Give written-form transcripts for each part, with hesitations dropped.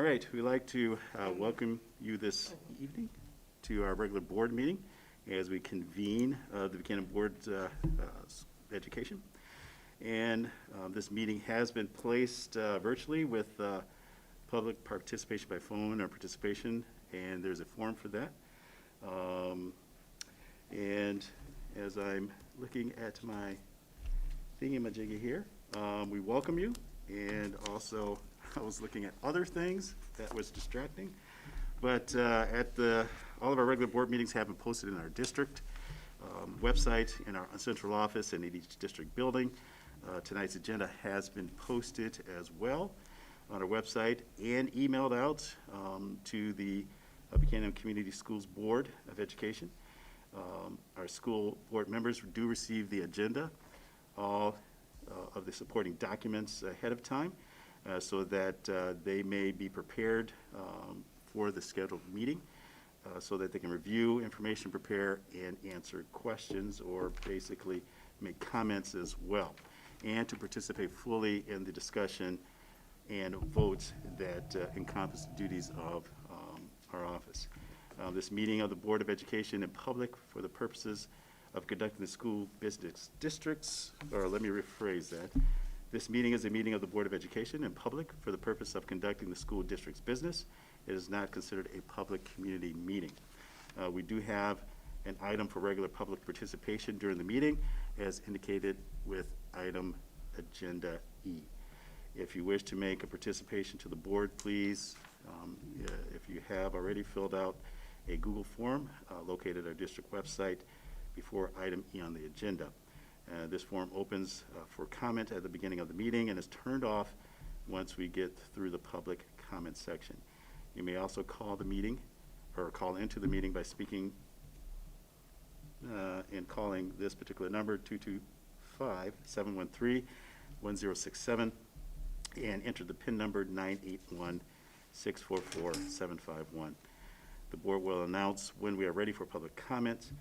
All right, we'd like to welcome you this evening to our regular board meeting as we convene the Buchanan Board of Education. And this meeting has been placed virtually with public participation by phone or participation, and there's a form for that. And as I'm looking at my thingamajiggy here, we welcome you, and also I was looking at other things that was distracting, but all of our regular board meetings have been posted in our district website, in our central office, and in each district building. Tonight's agenda has been posted as well on our website and emailed out to the Buchanan Community Schools Board of Education. Our school board members do receive the agenda, all of the supporting documents ahead of time, so that they may be prepared for the scheduled meeting, so that they can review information, prepare, and answer questions, or basically make comments as well, and to participate fully in the discussion and votes that encompass the duties of our office. This meeting of the Board of Education in public for the purposes of conducting the school business districts, or let me rephrase that. This meeting is a meeting of the Board of Education in public for the purpose of conducting the school district's business. It is not considered a public community meeting. We do have an item for regular public participation during the meeting, as indicated with item agenda E. If you wish to make a participation to the board, please, if you have already filled out a Google form located at our district website before item E on the agenda. This form opens for comment at the beginning of the meeting and is turned off once we get through the public comment section. You may also call the meeting or call into the meeting by speaking and calling this particular number, 225-713-1067, and enter the PIN number 981-644-751. The board will announce when we are ready for public comment,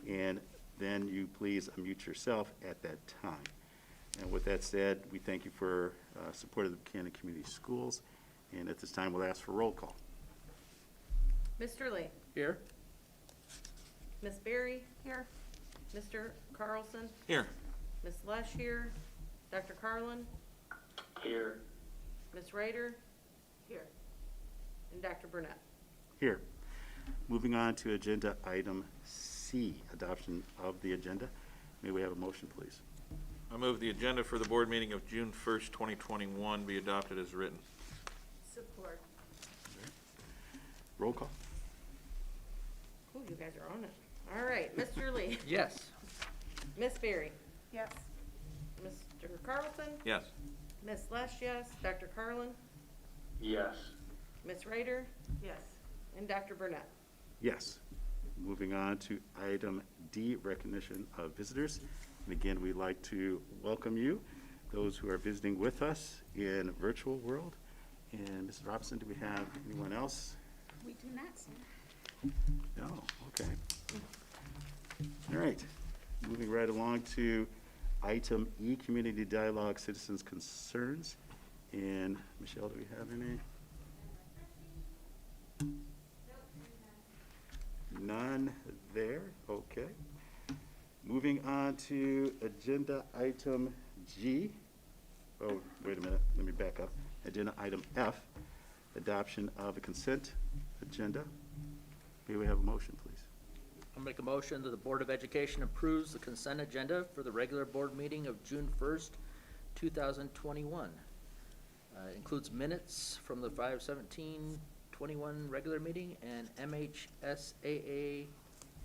and then you please unmute yourself at that time. And with that said, we thank you for support of the Buchanan Community Schools, and at this time we'll ask for roll call. Mr. Lee. Here. Miss Berry. Here. Mr. Carlson. Here. Miss Lesh here. Dr. Carlin. Here. Miss Rader. Here. And Dr. Burnett. Here. Moving on to agenda item C, adoption of the agenda. May we have a motion, please? I move the agenda for the board meeting of June 1st, 2021 be adopted as written. Support. Roll call. Ooh, you guys are on it. All right, Mr. Lee. Yes. Miss Berry. Yes. Mr. Carlson. Yes. Miss Lesh, yes. Dr. Carlin. Yes. Miss Rader. Yes. And Dr. Burnett. Yes. Moving on to item D, recognition of visitors. And again, we'd like to welcome you, those who are visiting with us in virtual world. And Mrs. Robinson, do we have anyone else? We do not, sir. No, okay. All right, moving right along to item E, community dialogue, citizens' concerns. And Michelle, do we have any? None there, okay. Moving on to agenda item G. Oh, wait a minute, let me back up. Agenda item F, adoption of a consent agenda. May we have a motion, please? I'll make a motion that the Board of Education approves the consent agenda for the regular board meeting of June 1st, 2021. Includes minutes from the 5/17/21 regular meeting and MHSAA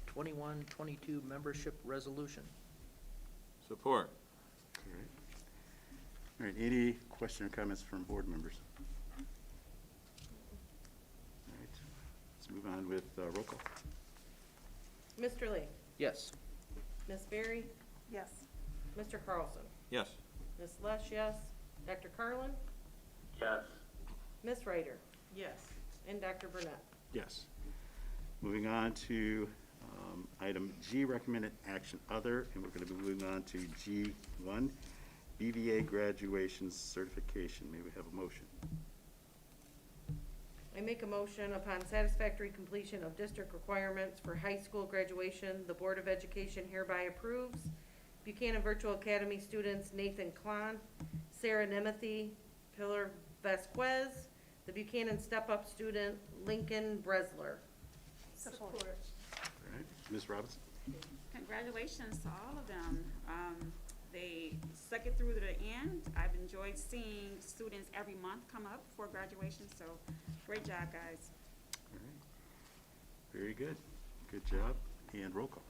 21-22 membership resolution. Support. All right. All right, any question or comments from board members? All right, let's move on with roll call. Mr. Lee. Yes. Miss Berry. Yes. Mr. Carlson. Yes. Miss Lesh, yes. Dr. Carlin. Yes. Miss Rader. Yes. And Dr. Burnett. Yes. Moving on to item G, recommended action other, and we're going to be moving on to G1, BVA Graduation Certification. May we have a motion? I make a motion upon satisfactory completion of district requirements for high school graduation, the Board of Education hereby approves Buchanan Virtual Academy students Nathan Klon, Sarah Nemeth, Pilar Vasquez, the Buchanan Step Up student Lincoln Bresler. Support. All right, Ms. Robinson? Congratulations to all of them. They stuck it through to the end. I've enjoyed seeing students every month come up for graduation, so great job, guys. All right. Very good. Good job. And roll call.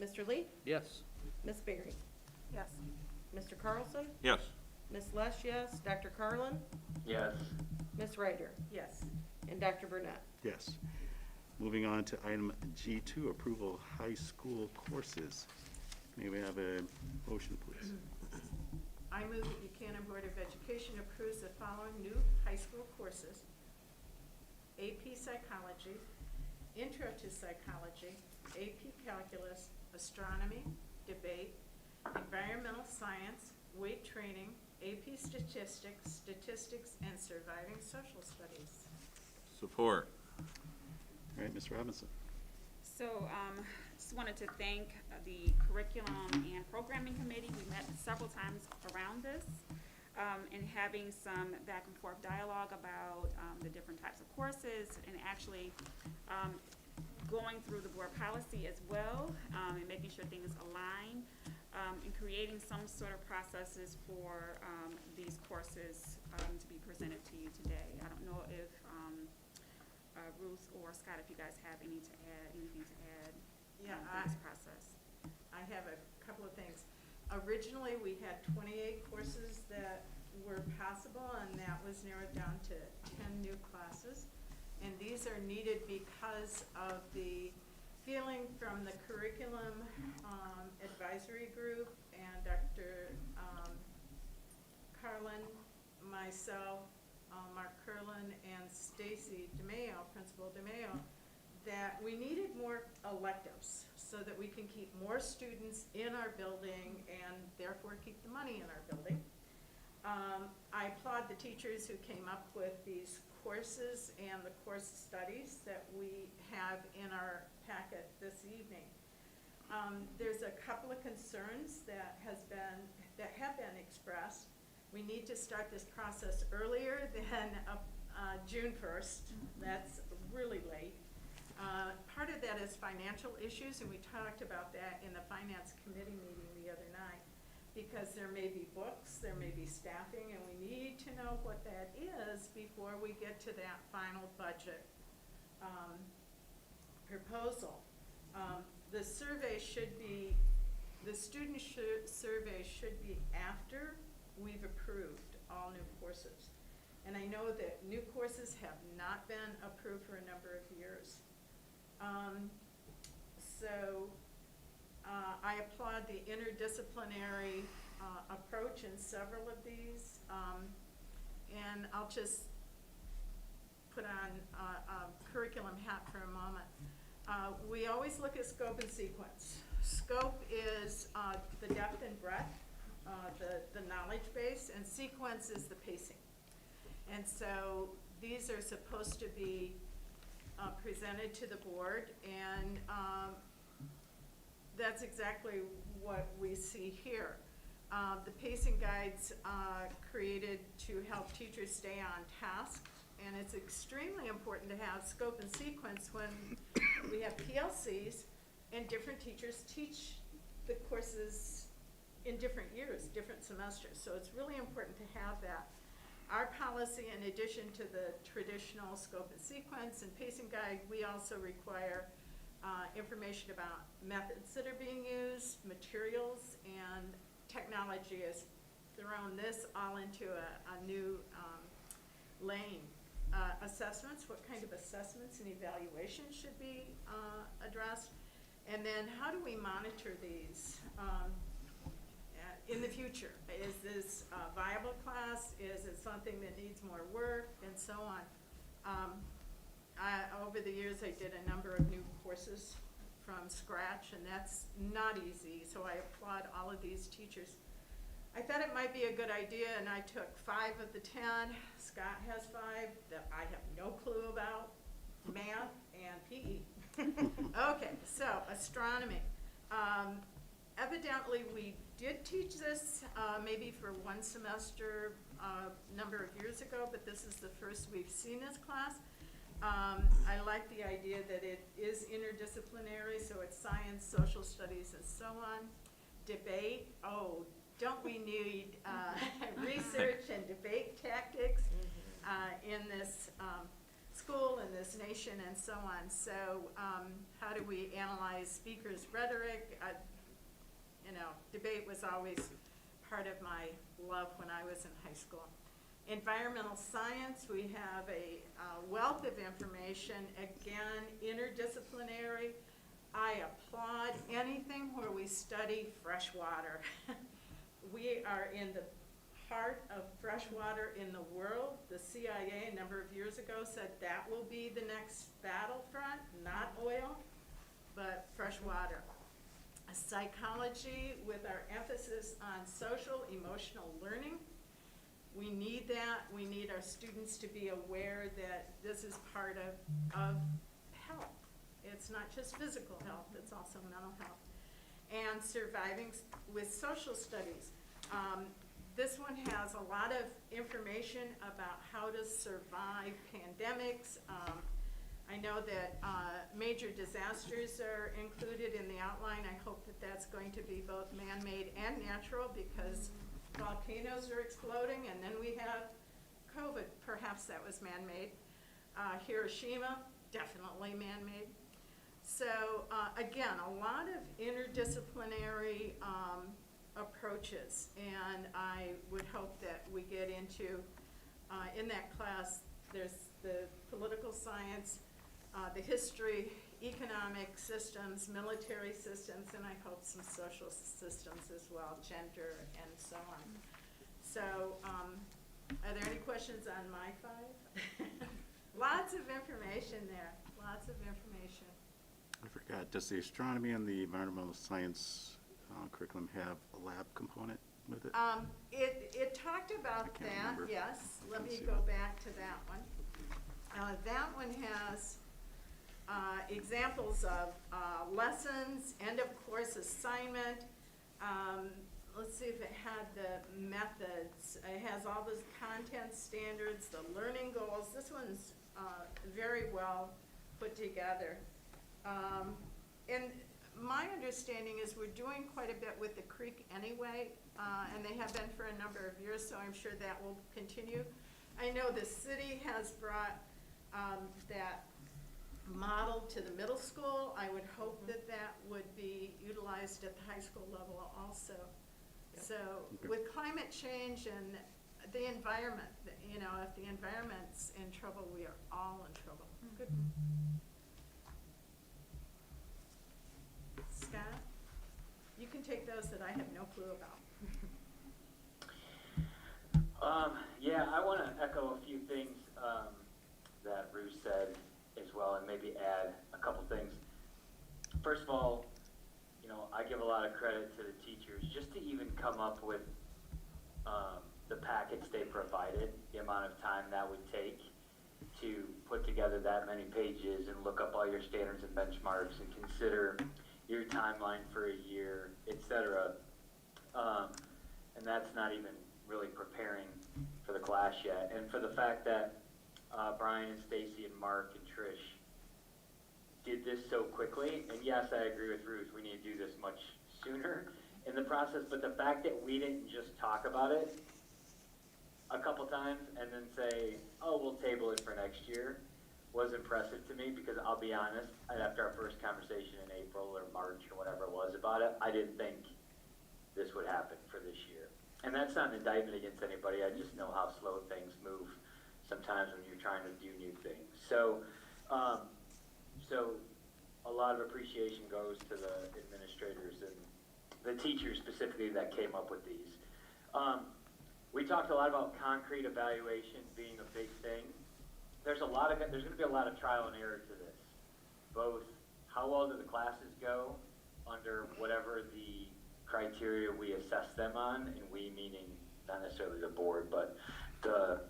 Mr. Lee? Yes. Miss Berry? Yes. Mr. Carlson? Yes. Miss Lesh, yes. Dr. Carlin? Yes. Miss Ryder? Yes. And Dr. Burnett? Yes. Moving on to item G2, approval of high school courses. May we have a motion, please? I move that Buchanan Board of Education approves the following new high school courses: AP Psychology, Intro to Psychology, AP Calculus, Astronomy, Debate, Environmental Science, Weight Training, AP Statistics, Statistics, and Surviving Social Studies. Support. All right, Ms. Robinson? So, just wanted to thank the Curriculum and Programming Committee. We met several times around this, and having some back and forth dialogue about the different types of courses, and actually going through the board policy as well, and making sure things align, and creating some sort of processes for these courses to be presented to you today. I don't know if Ruth or Scott, if you guys have anything to add Yeah, to this process. I have a couple of things. Originally, we had 28 courses that were possible, and that was narrowed down to 10 new classes. And these are needed because of the feeling from the curriculum advisory group and Dr. Carlin, myself, Mark Curlin, and Stacy DeMayo, Principal DeMayo, that we needed more electives so that we can keep more students in our building and therefore keep the money in our building. I applaud the teachers who came up with these courses and the course studies that we have in our packet this evening. There's a couple of concerns that have been expressed. We need to start this process earlier than June 1st. That's really late. Part of that is financial issues, and we talked about that in the Finance Committee meeting the other night, because there may be books, there may be staffing, and we need to know what that is before we get to that final budget proposal. The survey should be, the student survey should be after we've approved all new courses. And I know that new courses have not been approved for a number of years. I applaud the interdisciplinary approach in several of these. And I'll just put on a curriculum hat for a moment. We always look at scope and sequence. Scope is the depth and breadth, the knowledge base, and sequence is the pacing. And so these are supposed to be presented to the board, and that's exactly what we see here. The pacing guides created to help teachers stay on task, and it's extremely important to have scope and sequence when we have PLCs and different teachers teach the courses in different years, different semesters. So it's really important to have that. Our policy, in addition to the traditional scope and sequence and pacing guide, we also require information about methods that are being used, materials, and technology has thrown this all into a new lane. Assessments, what kind of assessments and evaluations should be addressed? And then how do we monitor these in the future? Is this a viable class? Is it something that needs more work? And so on. Over the years, I did a number of new courses from scratch, and that's not easy. So I applaud all of these teachers I thought it might be a good idea, and I took 5 of the 10. Scott has 5 that I have no clue about, math and PE. Okay, so astronomy. Evidently, we did teach this maybe for 1 semester a number of years ago, but this is the first we've seen this class. I like the idea that it is interdisciplinary, so it's science, social studies, and so on. Debate, oh, don't we need research and debate tactics in this school, in this nation, and so on. So how do we analyze speakers' rhetoric? You know, debate was always part of my love when I was in high school. Environmental science, we have a wealth of information, again, interdisciplinary. I applaud anything where we study fresh water. We are in the heart of fresh water in the world. The CIA a number of years ago said that will be the next battlefront, not oil, but fresh water. Psychology, with our emphasis on social, emotional learning. We need that. We need our students to be aware that this is part of health. It's not just physical health, it's also mental health. And surviving with social studies. This one has a lot of information about how to survive pandemics. I know that major disasters are included in the outline. I hope that that's going to be both man-made and natural, because volcanoes are exploding, and then we have COVID. Perhaps that was man-made. Hiroshima, definitely man-made. So again, a lot of interdisciplinary approaches, and I would hope that we get into, in that class, there's the political science, the history, economic systems, military systems, and I hope some social systems as well, gender and so on. So are there any questions on my 5? Lots of information there, lots of information. I forgot, does the astronomy and the environmental science curriculum have a lab component with it? It talked about I can't that, remember. yes. Let Let's me see go that. back to that one. That one has examples of lessons, end of course assignment. Let's see if it had the methods. It has all the content standards, the learning goals. This one's very well put together. And my understanding is we're doing quite a bit with the Creek anyway, and they have been for a number of years, so I'm sure that will continue. I know the city has brought that model to the middle school. I would hope that that would be utilized at the high school level also. Yep. So with climate change and the environment, you know, if the environment's in trouble, we are all in trouble. Good. Scott, you can take those that I have no clue about. Yeah, I want to echo a few things that Ruth said as well, and maybe add a couple things. First of all, you know, I give a lot of credit to the teachers just to even come up with the packets they provided, the amount of time that would take to put together that many pages and look up all your standards and benchmarks and consider your timeline for a year, etc. And that's not even really preparing for the class yet. And for the fact that Brian and Stacy and Mark and Trish did this so quickly, and yes, I agree with Ruth, we need to do this much sooner in the process, but the fact that we didn't just talk about it a couple times and then say, oh, we'll table it for next year, was impressive to me, because I'll be honest, after our first conversation in April or March or whatever it was about it, I didn't think this would happen for this year. And that's not an indictment against anybody, I just know how slow things move sometimes when you're trying to do new things. So, so a lot of appreciation goes to the administrators and the teachers specifically that came up with these. We talked a lot about concrete evaluation being a big thing. There's going to be a lot of trial and error to this. Both how well do the classes go under whatever the criteria we assess them on, and we meaning not necessarily the board, but the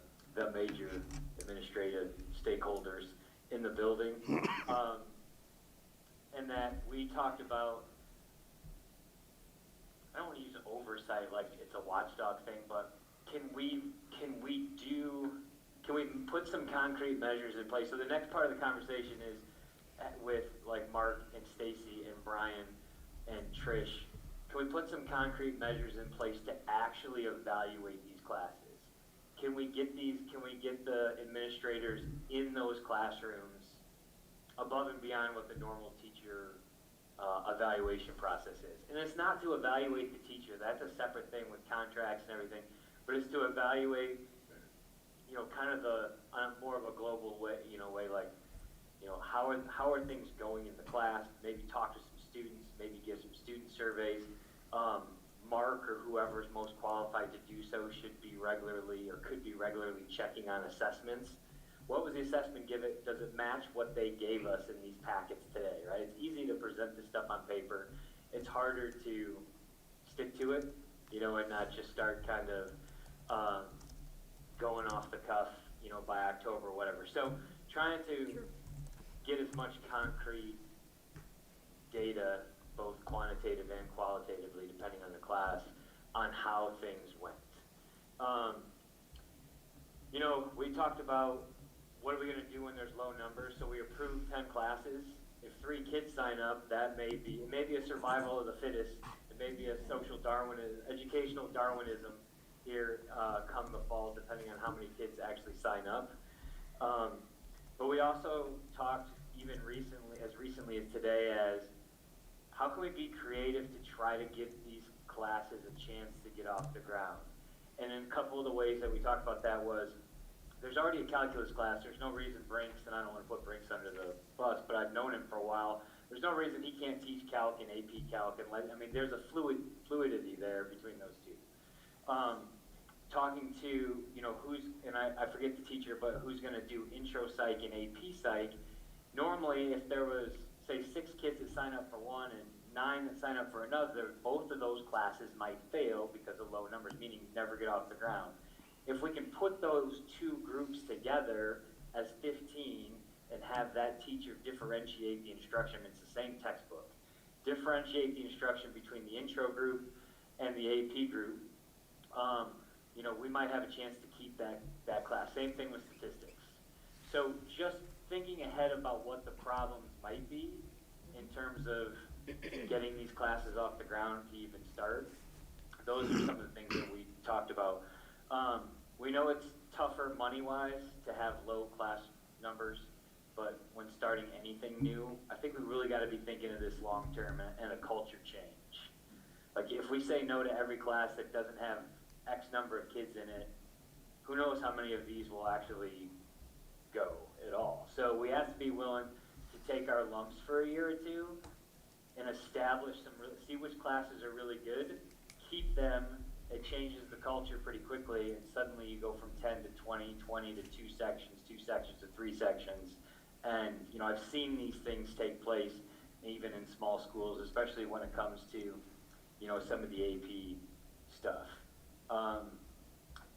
major administrative stakeholders in the building. And that we talked about, I don't want to use oversight like it's a watchdog thing, but can we put some concrete measures in place? So the next part of the conversation is with like Mark and Stacy and Brian and Trish. Can we put some concrete measures in place to actually evaluate these classes? Can we get the administrators in those classrooms above and beyond what the normal teacher evaluation process is? And it's not to evaluate the teacher, that's a separate thing with contracts and everything, but it's to evaluate, kind of on more of a global way, like, how are things going in the class? Maybe talk to some students, maybe give some student surveys. Mark or whoever is most qualified to do so should be regularly or could be regularly checking on assessments. What was the assessment given? Does it match what they gave us in these packets today, right? It's easy to present this stuff on paper. It's harder to stick to it, and not just start kind of going off the cuff, by October or whatever. So trying to get as much concrete data, both quantitative and qualitatively, depending on the class, on how things went. We talked about what are we going to do when there's low numbers. So we approved 10 classes. If 3 kids sign up, it may be a survival of the fittest. It may be a social Darwinism, educational Darwinism here come the fall, depending on how many kids actually sign up. But we also talked even as recently as today, as how can we be creative to try to give these classes a chance to get off the ground? And in a couple of the ways that we talked about that was, there's already a calculus class. There's no reason Brinks, and I don't want to put Brinks under the bus, but I've known him for a while. There's no reason he can't teach calc and AP calc. And there's a fluidity there between those two. Talking to, I forget the teacher, but who's going to do intro psych and AP psych. Normally, if there was, say, 6 kids that sign up for one and 9 that sign up for another, both of those classes might fail because of low numbers, meaning never get off the ground. If we can put those 2 groups together as 15 and have that teacher differentiate the instruction, it's the same textbook, differentiate the instruction between the intro group and the AP group, we might have a chance to keep that class. Same thing with statistics. So just thinking ahead about what the problems might be in terms of getting these classes off the ground to even start. Those are some of the things that we talked about. We know it's tougher money-wise to have low class numbers, but when starting anything new, I think we really got to be thinking of this long-term and a culture change. Like if we say no to every class that doesn't have X number of kids in it, who knows how many of these will actually go at all. So we have to be willing to take our lumps for a year or 2 and establish see which classes are really good, keep them. It changes the culture pretty quickly, and suddenly you go from 10 to 20, 20 to 2 sections, 2 sections to 3 sections. And, I've seen these things take place even in small schools, especially when it comes to, some of the AP stuff.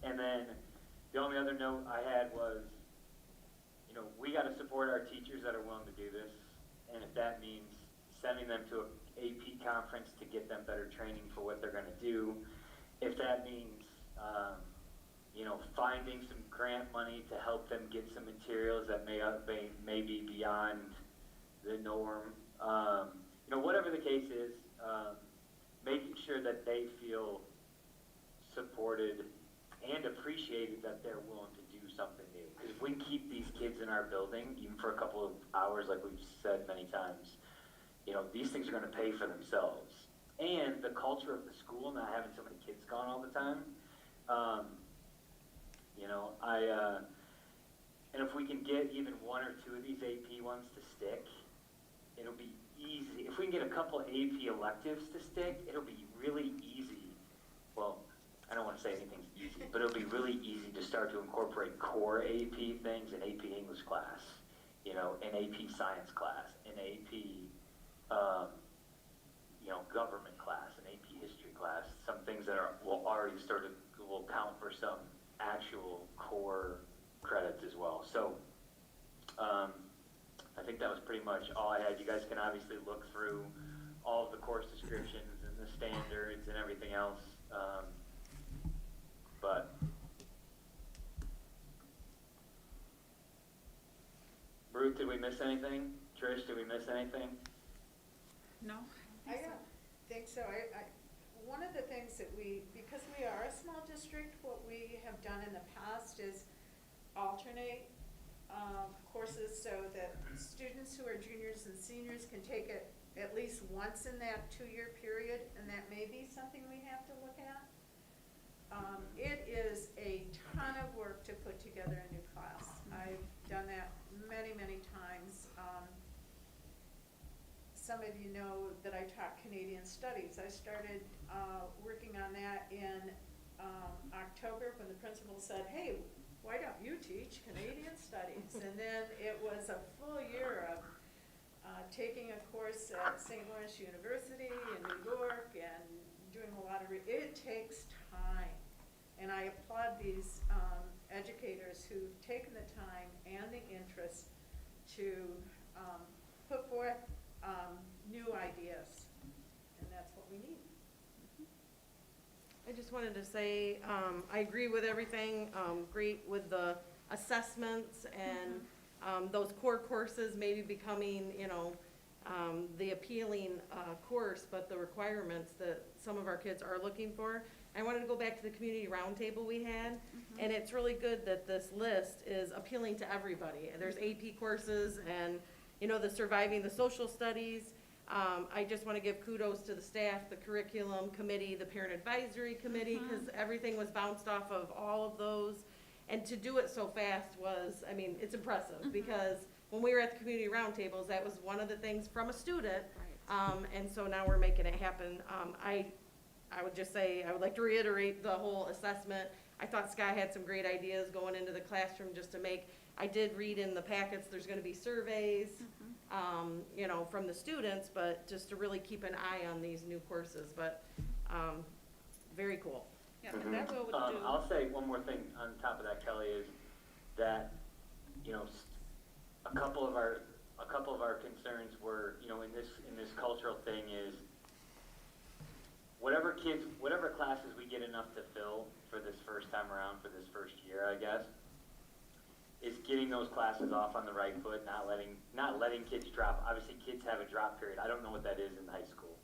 And then the only other note I had was, we got to support our teachers that are willing to do this. And if that means sending them to an AP conference to get them better training for what they're going to do, if that means, finding some grant money to help them get some materials that may be beyond the norm, whatever the case is, making sure that they feel supported and appreciated that they're willing to do something new. Because if we keep these kids in our building, even for a couple of hours, like we've said many times, these things are going to pay for themselves. And the culture of the school, not having so many kids gone all the time, and if we can get even 1 or 2 of these AP ones to stick, it'll be easy. If we can get a couple AP electives to stick, it'll be really easy. Well, I don't want to say anything's easy, but it'll be really easy to start to incorporate core AP things in AP English class, in AP science class, in AP, government class, in AP history class, some things that will already will count for some actual core credits as well. So, I think that was pretty much all I had. You guys can obviously look through all of the course descriptions and the standards and everything else. But Ruth, did we miss anything? Trish, did we miss anything? No? I don't think so. One of the things that because we are a small district, what we have done in the past is alternate courses so that students who are juniors and seniors can take it at least once in that 2-year period, and that may be something we have to look at. It is a ton of work to put together a new class. I've done that many, many times. Some of you know that I taught Canadian Studies. I started working on that in October when the principal said, hey, why don't you teach Canadian Studies? And then it was a full year of taking a course at St. Lawrence University in New York and doing a lot of, it takes time. And I applaud these educators who've taken the time and the interest to put forth new ideas, and that's what we need. I just wanted to say, I agree with everything, great with the assessments and those core courses maybe becoming, the appealing course, but the requirements that some of our kids are looking for. I wanted to go back to the community roundtable we had, and it's really good that this list is appealing to everybody. There's AP courses and, the surviving the social studies. I just want to give kudos to the staff, the curriculum committee, the parent advisory committee, because everything was bounced off of all of those. And to do it so fast was, it's impressive, because when we were at the community roundtables, that was one of the things from a student. Right. And so now we're making it happen. I would just say, I would like to reiterate the whole assessment. I thought Sky had some great ideas going into the classroom just to make, I did read in the packets, there's gonna be surveys, from the students, but just to really keep an eye on these new courses, but, very cool. Yeah, and that will do. I'll say one more thing on top of that, Kelly, is that, a couple of our concerns were, in this cultural thing is, whatever classes we get enough to fill for this first time around, for this first year, I guess, is getting those classes off on the right foot, not letting kids drop. Obviously, kids have a drop period. I don't know what that is in high school.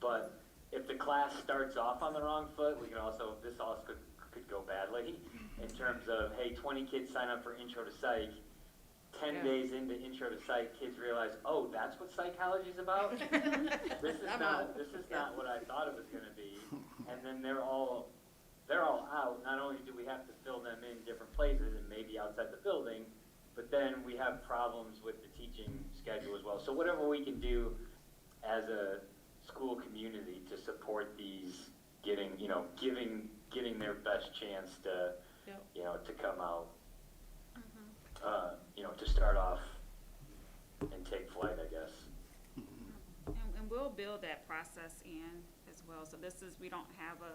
But if the class starts off on the wrong foot, this also could go badly in terms of, hey, 20 kids sign up for Intro to Psych. 10 days into Intro to Psych, kids realize, oh, that's what psychology is about? This is not what I thought it was going to be. And then they're all out. Not only do we have to fill them in different places and maybe outside the building, but then we have problems with the teaching schedule as well. So whatever we can do as a school community to support these getting their best chance to, to come out, to start off and take flight, I guess. And we'll build that process in as well. So we don't have a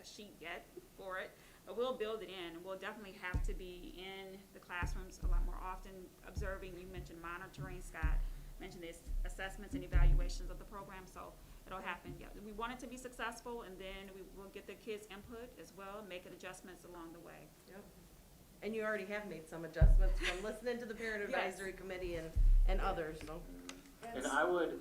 sheet yet for it, but we'll build it in. We'll definitely have to be in the classrooms a lot more often, observing. You mentioned monitoring, Scott mentioned this assessments and evaluations of the program, so it'll happen. Yeah, we want it to be successful, and then we will get the kids' input as well, making adjustments along the way. Yep. And you already have made some adjustments from listening to the parent advisory committee and others, so. And I would,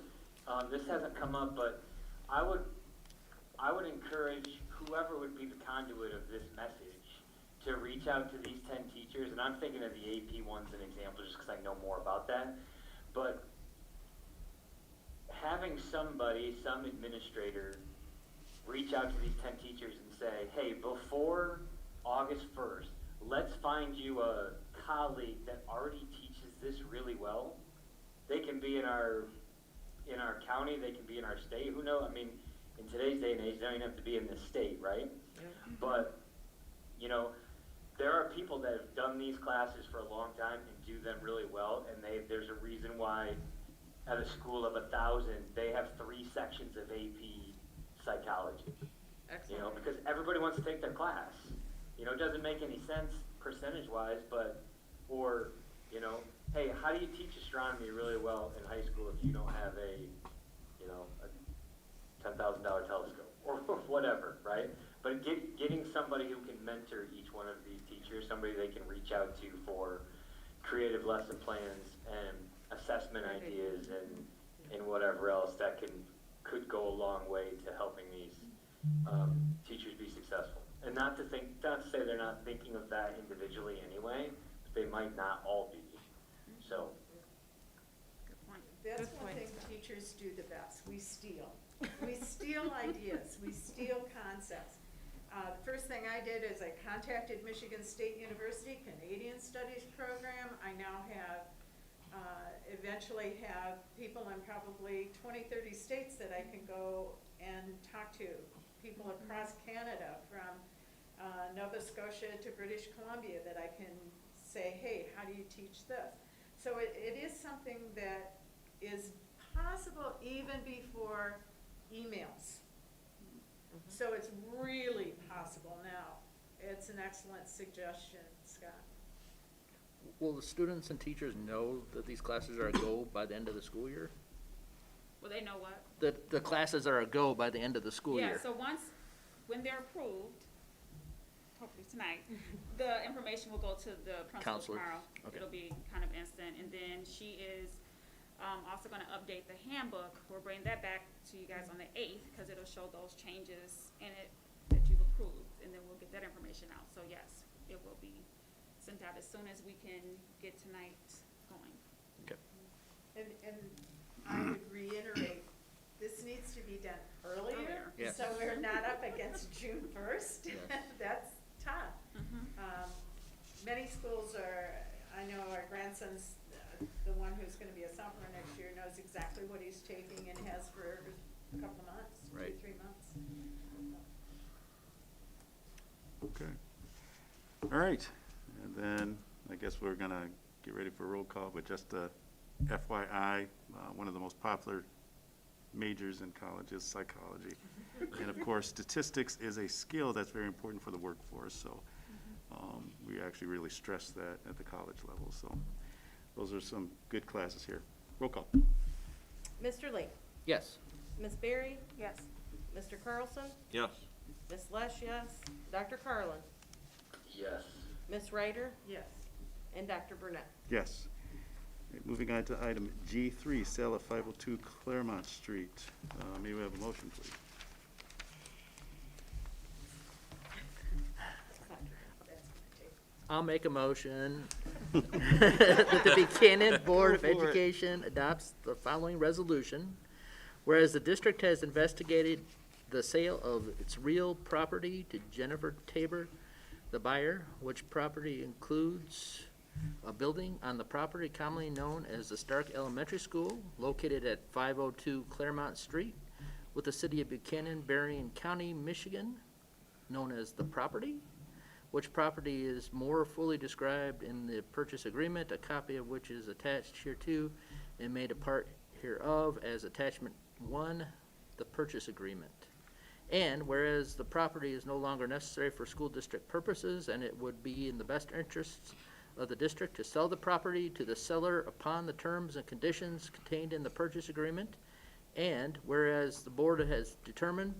this hasn't come up, but I would encourage whoever would be the conduit of this message to reach out to these 10 teachers, and I'm thinking of the AP ones an example just because I know more about that, but having some administrator reach out to these 10 teachers and say, hey, before August 1st, let's find you a colleague that already teaches this really well. They can be in our county, they can be in our state, who knows? In today's day and age, they don't even have to be in this state, right? Yeah. But, there are people that have done these classes for a long time and do them really well, and there's a reason why at a school of 1,000, they have 3 sections of AP psychology. You know, Excellent. because everybody wants to take their class. You know, it doesn't make any sense percentage-wise, but, or, you know, hey, how do you teach astronomy really well in high school if you don't have a, you know, a $10,000 telescope or whatever, right? But getting somebody who can mentor each one of these teachers, somebody they can reach out to for creative lesson plans and assessment ideas and whatever else that could go a long way to helping these teachers be successful. And not to say they're not thinking of that individually anyway, but they might not all be. So, Good point. That's Good one point. thing teachers do the best. We steal. We steal ideas. We steal concepts. The first thing I did is I contacted Michigan State University Canadian Studies Program. I now have, eventually have people in probably 20, 30 states that I can go and talk to. People across Canada, from Nova Scotia to British Columbia, that I can say, hey, how do you teach this? So it is something that is possible even before emails. So it's really possible now. It's an excellent suggestion, Scott. Will the students and teachers know that these classes are a go by the end of the school year? Well, they know what? The classes are a go by the end of the school year? Yeah, so when they're approved, hopefully tonight, the information will go to the principal Counselor. tomorrow. Okay. It'll be kind of instant, and then she is also gonna update the handbook. We'll bring that back to you guys on the 8th, because it'll show those changes in it that you've approved, and then we'll get that information out. So yes, it will be sent out as soon as we can get tonight going. Okay. And I would reiterate, this needs to be done earlier, Yes. so we're not up against June 1st. Yes. That's tough. Mm-hmm. Many schools are, I know our grandson's, the one who's gonna be a sophomore next year, knows exactly what he's taking and has for a couple of months, Right. 3 months. Okay. All right, and then I guess we're gonna get ready for roll call, but just FYI, one of the most popular majors in college is psychology. And of course, statistics is a skill that's very important for the workforce, so we actually really stress that at the college level. So those are some good classes here. Roll call. Mr. Lee? Yes. Ms. Berry? Yes. Mr. Carlson? Yes. Ms. Lesh, yes. Dr. Carlin? yes. Ms. Ryder? Yes. And Dr. Burnett? Yes. Right, moving on to item G3, sale of 502 Claremont Street. May we have a motion, please? I'll make a motion that the Buchanan Board of Go for it. Education adopts the following resolution. Whereas the district has investigated the sale of its real property to Jennifer Tabor, the buyer, which property includes a building on the property commonly known as the Stark Elementary School, located at 502 Claremont Street, with the city of Buchanan, Berrien County, Michigan, known as the property, which property is more fully described in the purchase agreement, a copy of which is attached hereto and made a part hereof as attachment 1, the purchase agreement. And whereas the property is no longer necessary for school district purposes, and it would be in the best interests of the district to sell the property to the seller upon the terms and conditions contained in the purchase agreement. And whereas the board has determined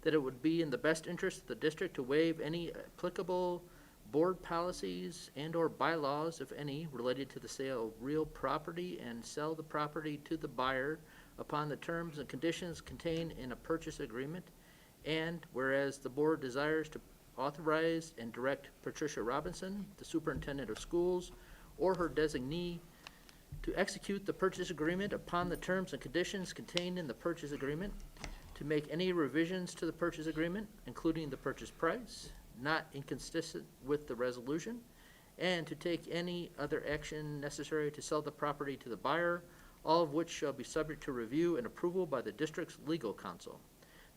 that it would be in the best interest of the district to waive any applicable board policies and/or bylaws, if any, related to the sale of real property, and sell the property to the buyer upon the terms and conditions contained in a purchase agreement. And whereas the board desires to authorize and direct Patricia Robinson, the superintendent of schools, or her designee, to execute the purchase agreement upon the terms and conditions contained in the purchase agreement, to make any revisions to the purchase agreement, including the purchase price, not inconsistent with the resolution, and to take any other action necessary to sell the property to the buyer, all of which shall be subject to review and approval by the district's legal counsel.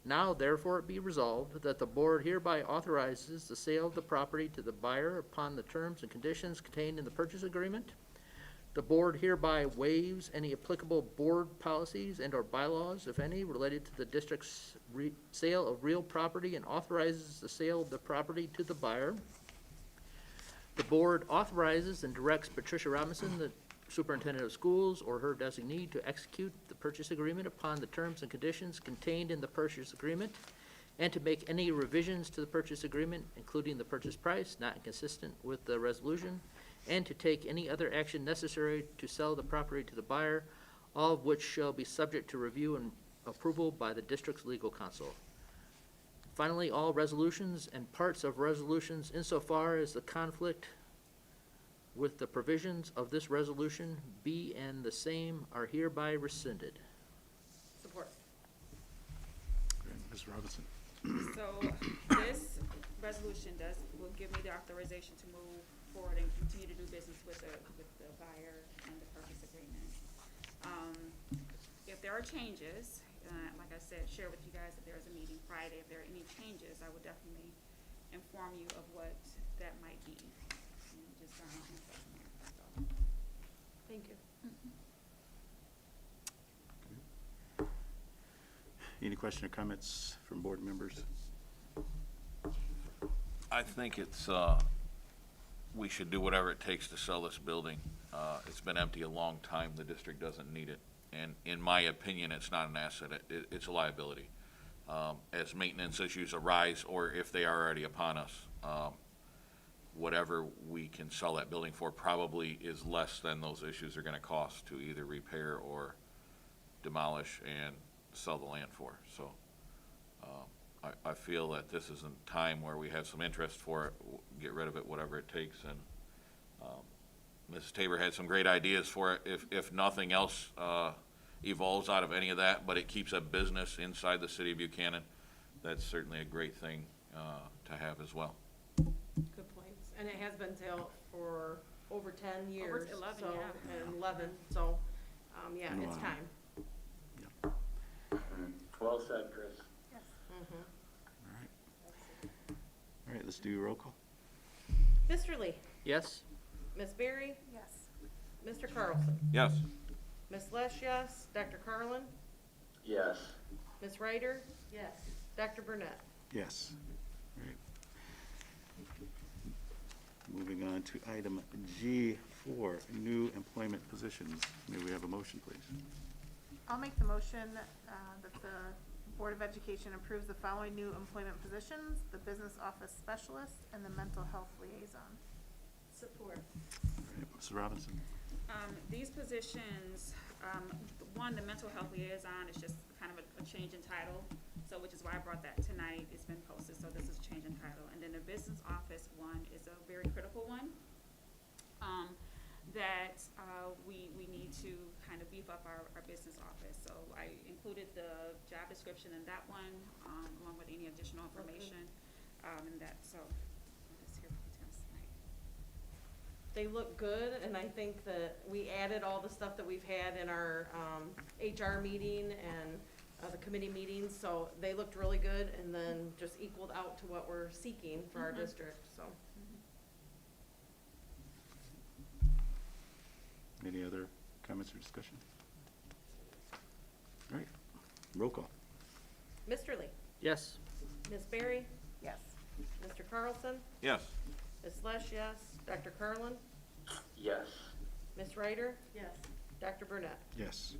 Now therefore it be resolved that the board hereby authorizes the sale of the property to the buyer upon the terms and conditions contained in the purchase agreement, The board hereby waives any applicable board policies and/or bylaws, if any, related to the district's sale of real property and authorizes the sale of the property to the buyer. The board authorizes and directs Patricia Robinson, the superintendent of schools, or her designee, to execute the purchase agreement upon the terms and conditions contained in the purchase agreement, and to make any revisions to the purchase agreement, including the purchase price, not inconsistent with the resolution, and to take any other action necessary to sell the property to the buyer, all of which shall be subject to review and approval by the district's legal counsel. Finally, all resolutions and parts of resolutions insofar as the conflict with the provisions of this resolution be and the same are hereby rescinded. Support. Ms. Robinson? So this resolution will give me the authorization to move forward and continue to do business with the buyer and the purchase agreement. If there are changes, like I said, share with you guys if there's a meeting Friday. If there are any changes, I would definitely inform you of what that might be. And just, that's all. Thank you. Any question or comments from board members? I think it's, we should do whatever it takes to sell this building. It's been empty a long time. The district doesn't need it. And in my opinion, it's not an asset. It's a liability. As maintenance issues arise, or if they are already upon us, whatever we can sell that building for probably is less than those issues are gonna cost to either repair or demolish and sell the land for. So, I feel that this is a time where we have some interest for it, get rid of it, whatever it takes, and, Mrs. Tabor had some great ideas for it. If nothing else, evolves out of any of that, but it keeps a business inside the city of Buchanan, that's certainly a great thing, to have as well. Good points. And it has been sale for over 10 years. 11, so, yeah. and 11, so, yeah, it's Wow. time. Well said, Chris. Mhm. All right. All right, let's do roll call. Mr. Lee? Yes? Ms. Berry? Yes. Mr. Carlson? Yes. Ms. Lesh, yes. Dr. Carlin? Yes. Ms. Ryder? Yes. Dr. Burnett? Yes. All right. Moving on to item G4, new employment positions. May we have a motion, please? I'll make the motion that the Board of Education approves the following new employment positions: the business office specialist and the mental health liaison. Support. All right, Mrs. Robinson? These positions, one, the mental health liaison is just kind of a change in title, so which is why I brought that tonight. It's been posted, so this is a change in title. And then the business office one is a very critical one, that we need to kind of beef up our business office. So I included the job description in that one, along with any additional information, in that, so I'll just hear details tonight. They look good, and I think that we added all the stuff that we've had in our HR meeting and the committee meetings, so they looked really good, and then just equaled out to what we're seeking for our district, so. Any other comments or discussion? All right, roll call. Mr. Lee? Yes? Ms. Berry? Yes. Mr. Carlson? Yes. Ms. Lesh, yes. Dr. Carlin? Yes. Ms. Ryder? Yes. Dr. Burnett? Yes.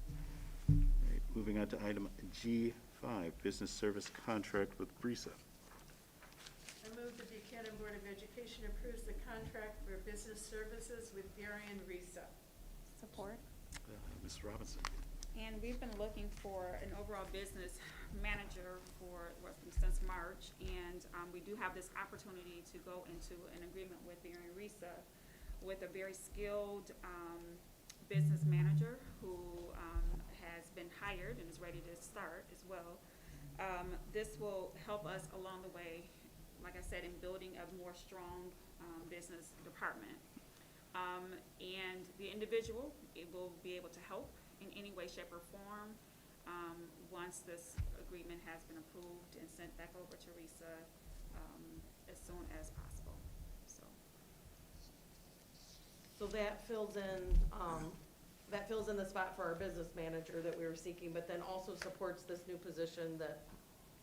All right, moving on to item G5, business service contract with BRISA. I move the Buchanan Board of Education approves the contract for business services with Berry and Risa. Support. Ms. Robinson? And we've been looking for an overall business manager since March, and we do have this opportunity to go into an agreement with Bva Risa with a very skilled business manager who has been hired and is ready to start as well. This will help us along the way, like I said, in building a more strong business department. And the individual, it will be able to help in any way, shape, or form once this agreement has been approved and sent back over to Risa as soon as possible. So So that fills in the spot for our business manager that we were seeking, but then also supports this new position that,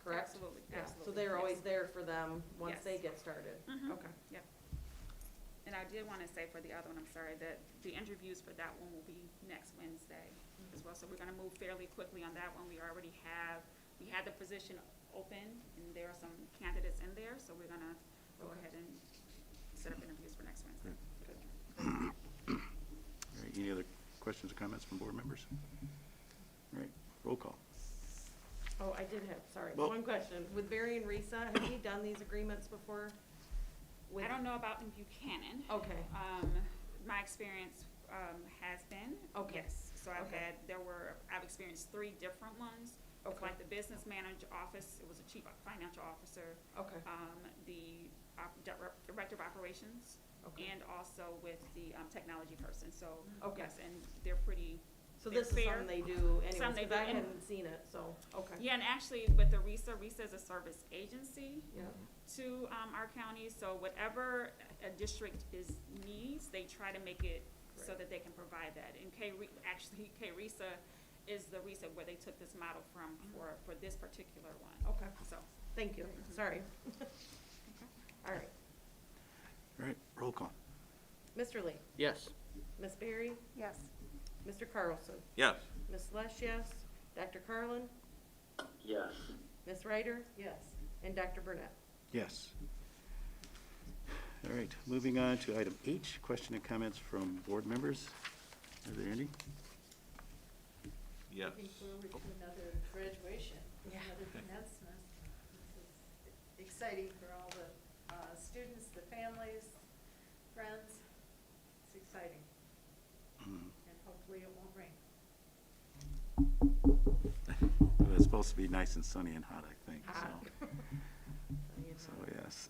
correct? Absolutely, Yeah, absolutely. so they're yes. always there for them once Yes. they get started. Mhm. Okay. Yep. And I did want to say for the other one, I'm sorry, that the interviews for that one will be next Wednesday as well. So we're going to move fairly quickly on that one. We had the position open, and there are some candidates in there, so we're going to go Okay. ahead and set up interviews for next Wednesday. All right, any other questions or comments from board members? All right, roll call. Oh, I did have, sorry, Well- one question. With Barry and Risa, have we done these agreements before? I don't know about in Buchanan. Okay, My experience has been, Okay. yes. So Okay. I've experienced 3 different ones. It's Okay. like the business manager office, it was a chief financial officer, okay, the director of operations, okay. and also with the technology person. So, Okay. yes, and they're pretty, So they're this is fair. something they do anyways, Some they because do, I and- hadn't seen it, so, okay. yeah, and actually with the RISA is a service agency Yeah, to our county, so whatever a district needs, they try to make it so Right. that they can provide that. And K-RISA is the RISA where they took this model from for this particular one. okay, So, thank you, sorry. All right, All right, roll call. Mr. Lee, Yes. Miss Berry, Yes. Mr. Carlson, Yes. Miss Lesh, yes, Dr. Carlin, Yes. Miss Ryder? Yes. And Dr. Burnett? Yes. All right, moving on to item H, question and comments from board members. Are there any? Yes. Looking forward to another graduation, Yeah. another commencement. This is exciting for all the students, the families, friends. It's exciting, Mm. and hopefully it won't rain. Well, it's supposed to be nice and sunny and hot, I think, Hot. so yes.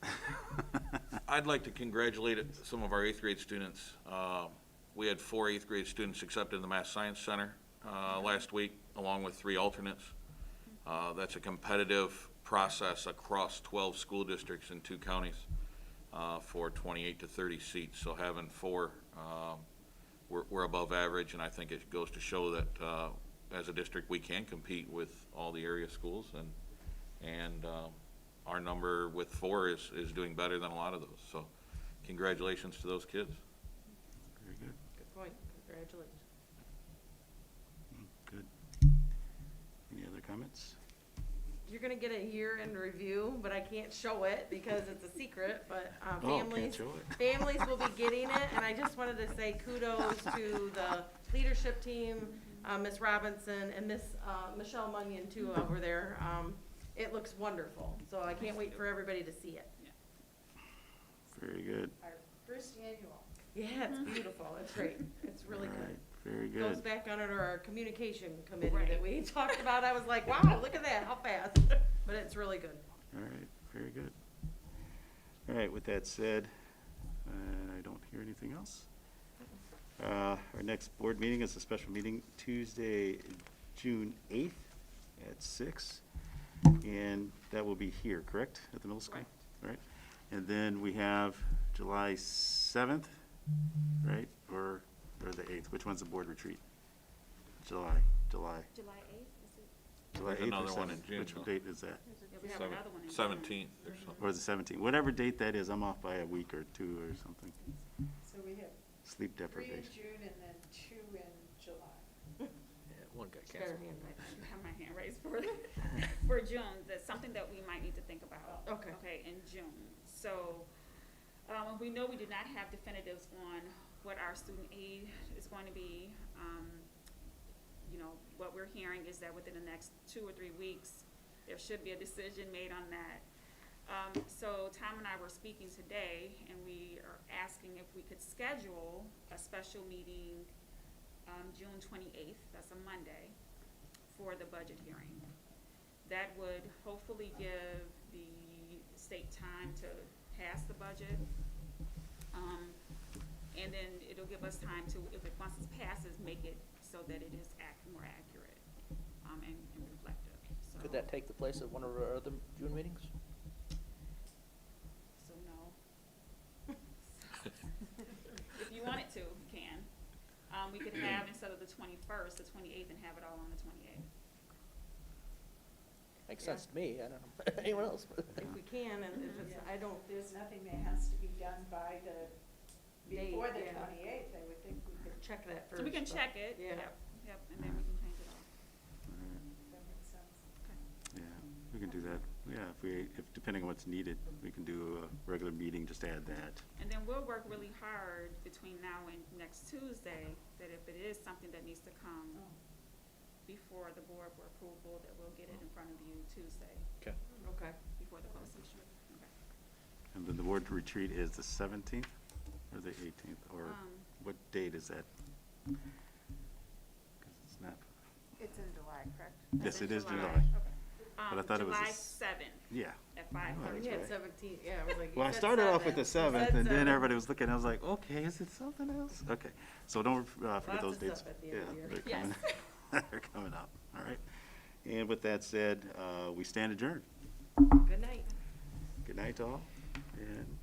I'd like to congratulate some of our 8th grade students. We had 4 8th grade students accepted in the Math Science Center last week, along with 3 alternates. That's a competitive process across 12 school districts in 2 counties for 28 to 30 seats. So having 4, we're above average, and I think it goes to show that as a district, we can compete with all the area schools, and our number with 4 is doing better than a lot of those. So congratulations to those kids. Very good, Good point, congratulations. good. Any other comments? You're gonna get a year-end review, but I can't show it because it's a secret, but Oh, can't families, show it. families will be getting it, and I just wanted to say kudos to the leadership team, Miss Robinson and Miss Michelle Munyon too over there. It looks wonderful, so I can't wait for everybody to see it. Very good. Our first annual. Yeah, it's beautiful, it's great, it's really All good. right, very Goes good. back under our communication committee Right. that we talked about. I was like, wow, look at that, how fast. But it's really good. All right, very good. All right, with that said, I don't hear anything else. Our next board meeting is a special meeting Tuesday, June 8th at 6. And that will be here, correct, at the middle school? Correct. All right. And then we have July 7th, right, or the 8th? Which one's the board retreat? July. July 8th, is it? July There's 8th or another one 7th? in June, Which huh? date is that? Yeah, we have another one in June. 17th or something. Or is it 17th? Whatever date that is, I'm off by a week or 2 or something. So we have Sleep 3 in deprivation. June and then 2 in July. Yeah, one got It's got her canceled. hand raised. I have my hand raised for June. That's something that we might need to think about. Okay. Okay, in June. So, we know we do not have definitives on what our student aid is going to be. You know, what we're hearing is that within the next 2 or 3 weeks, there should be a decision made on that. So Tom and I were speaking today, and we are asking if we could schedule a special meeting, June 28th, that's a Monday, for the budget hearing. That would hopefully give the state time to pass the budget. And then it'll give us time to, once it passes, make it so that it is more accurate, and reflective, so. Could that take the place of one of our other June meetings? So no. If you want it to, we could have, instead of the 21st, the 28th, and have it all on the 28th. Makes sense to me, I don't know, anyone else? If we can, and if it's, I don't, There's nothing that has to be done by the, Date, before the yeah. 28th, I would think we could, check that first. So we can but- check it, Yeah. yep, and then we can change it all. that makes sense. Yeah, we can do that. Yeah, if depending on what's needed, we can do a regular meeting, just add that. And then we'll work really hard between now and next Tuesday, that if it is something that needs to come before the board for approval, that we'll get it in front of you Tuesday, Okay. Okay. before the closed session. Okay. And then the board retreat is the 17th or the 18th, or what date is that? 'Cause it's not, It's in July, correct? yes, it is July. Okay. But I thought it was July the 7th Yeah. at 5:30. You had 17, yeah, I was like. you Well, I said started off with the 7th, and then 7. everybody was looking, I was like, okay, is it something else? Okay, so don't forget Lots those of dates. stuff at the end of the year. They're Yes. coming, they're coming up, all right? And with that said, we stand adjourned. Good night. Good night to all, and